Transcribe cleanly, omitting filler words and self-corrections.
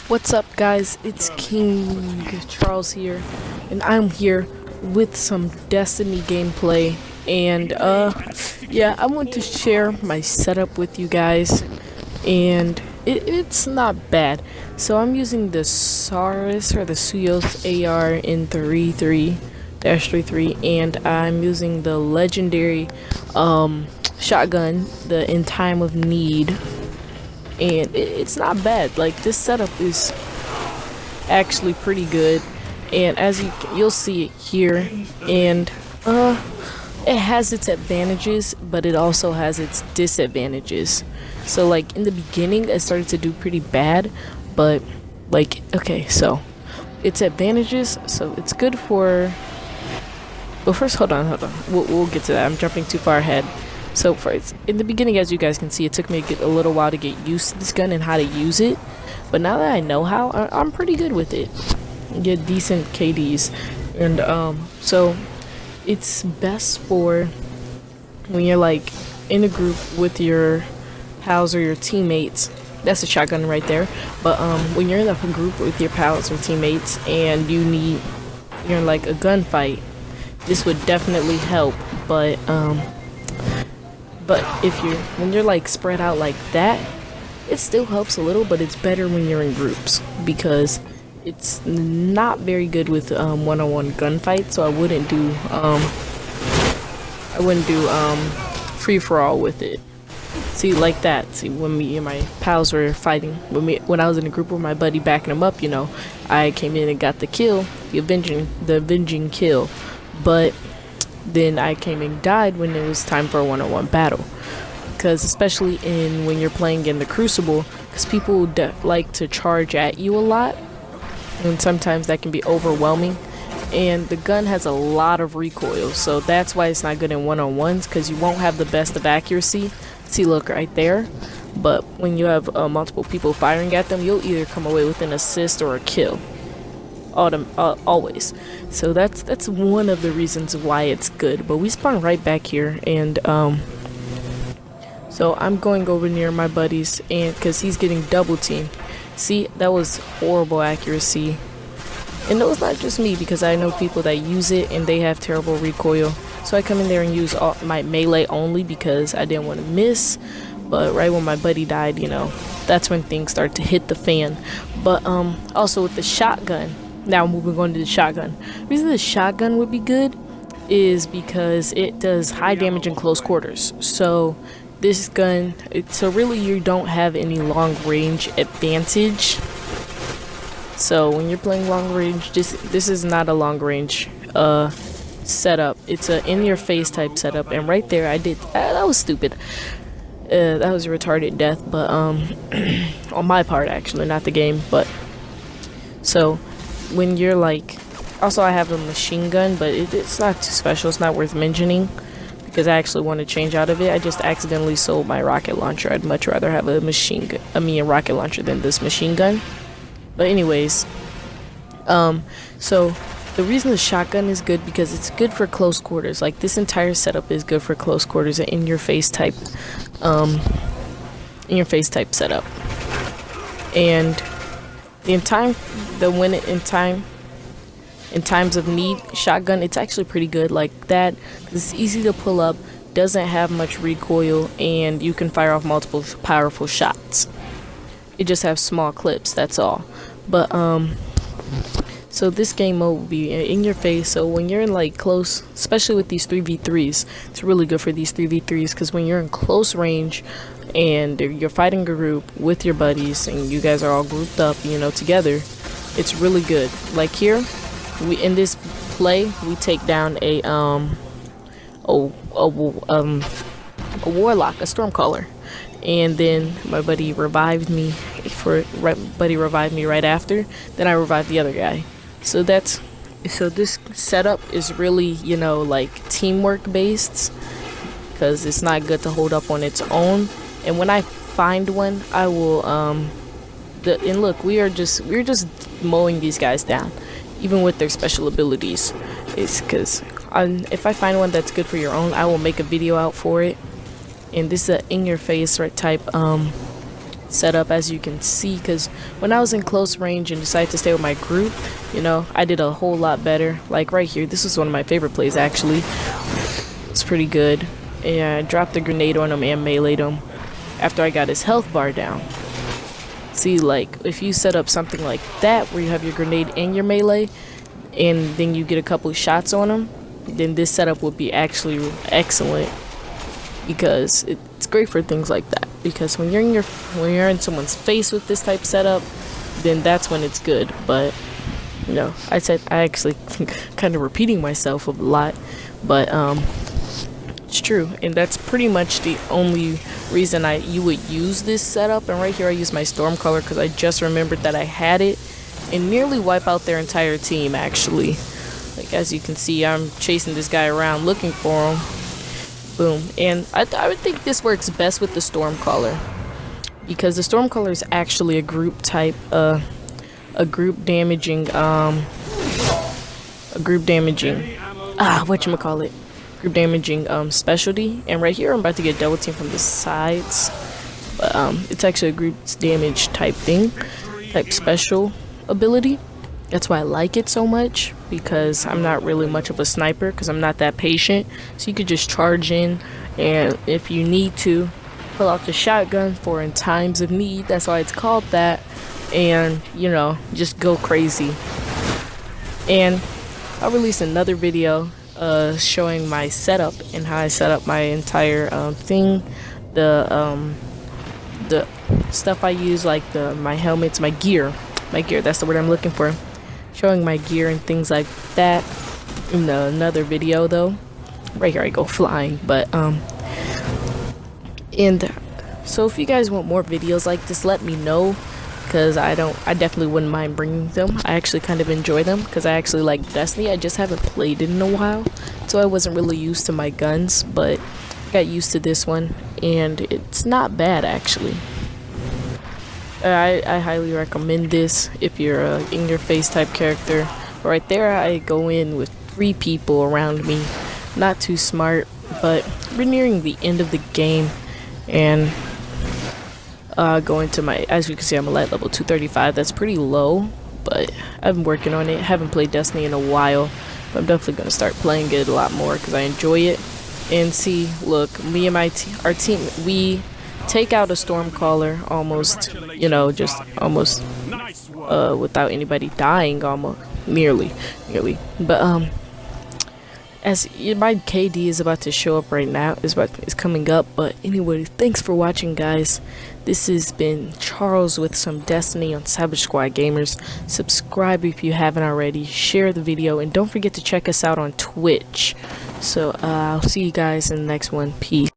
What's up, guys? It's King Charles here, and I'm here with some Destiny gameplay. And yeah, I want to share my setup with you guys, and it's not bad. So I'm using the Saurus or the Suyos AR in 33-33, and I'm using the legendary shotgun, the In Time of Need, and it's not bad. Like, this setup is actually pretty good, and as you'll see it here, and it has its advantages, but it also has its disadvantages. So like in the beginning it started to do pretty bad, but like, okay, so its advantages, so it's good for, well, first, hold on, we'll get to that. I'm jumping too far ahead. So first, in the beginning, as you guys can see, it took me a little while to get used to this gun and how to use it. But now that I know how, I'm pretty good with it. Get decent KDs. And so it's best for when you're like in a group with your pals or your teammates. That's a shotgun right there. But when you're in a group with your pals or teammates and you're in like a gunfight, this would definitely help. But when you're like spread out like that, it still helps a little, but it's better when you're in groups because it's not very good with one-on-one gunfights. So I wouldn't do free for all with it. See, like that. See, when me and my pals were fighting, when I was in a group with my buddy backing him up, I came in and got the kill, the avenging kill, but then I came and died when it was time for a one-on-one battle. Because especially when you're playing in the Crucible, because people like to charge at you a lot, and sometimes that can be overwhelming, and the gun has a lot of recoil, so that's why it's not good in one-on-ones, because you won't have the best of accuracy. See, look right there. But when you have multiple people firing at them, you'll either come away with an assist or a kill. Always. So that's one of the reasons why it's good. But we spawn right back here, and so I'm going over near my buddies, and because he's getting double teamed. See, that was horrible accuracy, and it was not just me, because I know people that use it and they have terrible recoil. So I come in there and use my melee only because I didn't want to miss. But right when my buddy died, that's when things start to hit the fan. But also with the shotgun. Now moving on to the shotgun. The reason the shotgun would be good is because it does high damage in close quarters. So this gun, so really you don't have any long range advantage. So when you're playing long range, this is not a long range setup. It's a in your face type setup. And right there I did, that was stupid. That was a retarded death, but on my part actually, not the game. But so when you're like, also I have a machine gun, but it's not too special, it's not worth mentioning because I actually want to change out of it. I just accidentally sold my rocket launcher. I'd much rather have a a rocket launcher than this machine gun. But anyways, so the reason the shotgun is good because it's good for close quarters. Like, this entire setup is good for close quarters and in your face type setup. And in times of need, shotgun, it's actually pretty good like that. It's easy to pull up, doesn't have much recoil, and you can fire off multiple powerful shots. It just has small clips, that's all. But so this game mode will be in your face. So when you're in like close, especially with these 3v3s, it's really good for these 3v3s because when you're in close range and you're fighting a group with your buddies and you guys are all grouped up, together, it's really good. Like here, in this play, we take down a Warlock, a Stormcaller, and then my buddy revived me right after. Then I revived the other guy. So this setup is really, like teamwork based, because it's not good to hold up on its own. And when I find one, I will and look, we're just mowing these guys down, even with their special abilities. It's because if I find one that's good for your own, I will make a video out for it. And this is a in your face type setup, as you can see, because when I was in close range and decided to stay with my group, you know, I did a whole lot better. Like right here, this was one of my favorite plays actually. It's pretty good. And I dropped a grenade on him and meleeed him after I got his health bar down. See, like, if you set up something like that where you have your grenade and your melee, and then you get a couple shots on him, then this setup would be actually excellent, because it's great for things like that. Because when you're in someone's face with this type setup, then that's when it's good. But you know, I actually kind of repeating myself a lot, but it's true, and that's pretty much the only reason you would use this setup. And right here I use my Stormcaller because I just remembered that I had it, and nearly wipe out their entire team actually. Like, as you can see, I'm chasing this guy around looking for him. Boom. And I would think this works best with the Stormcaller, because the Stormcaller is actually a group type, a group damaging specialty. And right here I'm about to get double team from the sides, but it's actually a group damage type special ability. That's why I like it so much, because I'm not really much of a sniper, because I'm not that patient. So you could just charge in, and if you need to, pull out the shotgun for in times of need. That's why it's called that. And, you know, just go crazy. And I'll release another video showing my setup and how I set up my entire thing. The stuff I use, like my helmets, my gear, that's the word I'm looking for. Showing my gear and things like that in another video though. Right here I go flying. But and so if you guys want more videos like this, let me know, because I definitely wouldn't mind bringing them. I actually kind of enjoy them, because I actually like Destiny. I just haven't played it in a while, so I wasn't really used to my guns, but I got used to this one, and it's not bad actually. I highly recommend this if you're a in-your-face type character. Right there I go in with 3 people around me. Not too smart, but we're nearing the end of the game, and going to my, as you can see, I'm a light level 235. That's pretty low, but I've been working on it. Haven't played Destiny in a while, but I'm definitely going to start playing it a lot more because I enjoy it. And see, look, me and our team, we take out a Stormcaller almost, you know, just almost without anybody dying, almost nearly. But as my KD is about to show up right now, is coming up. But anyway, thanks for watching, guys. This has been Charles with some Destiny on Savage Squad Gamers. Subscribe if you haven't already, share the video, and don't forget to check us out on Twitch. So I'll see you guys in the next one. Peace.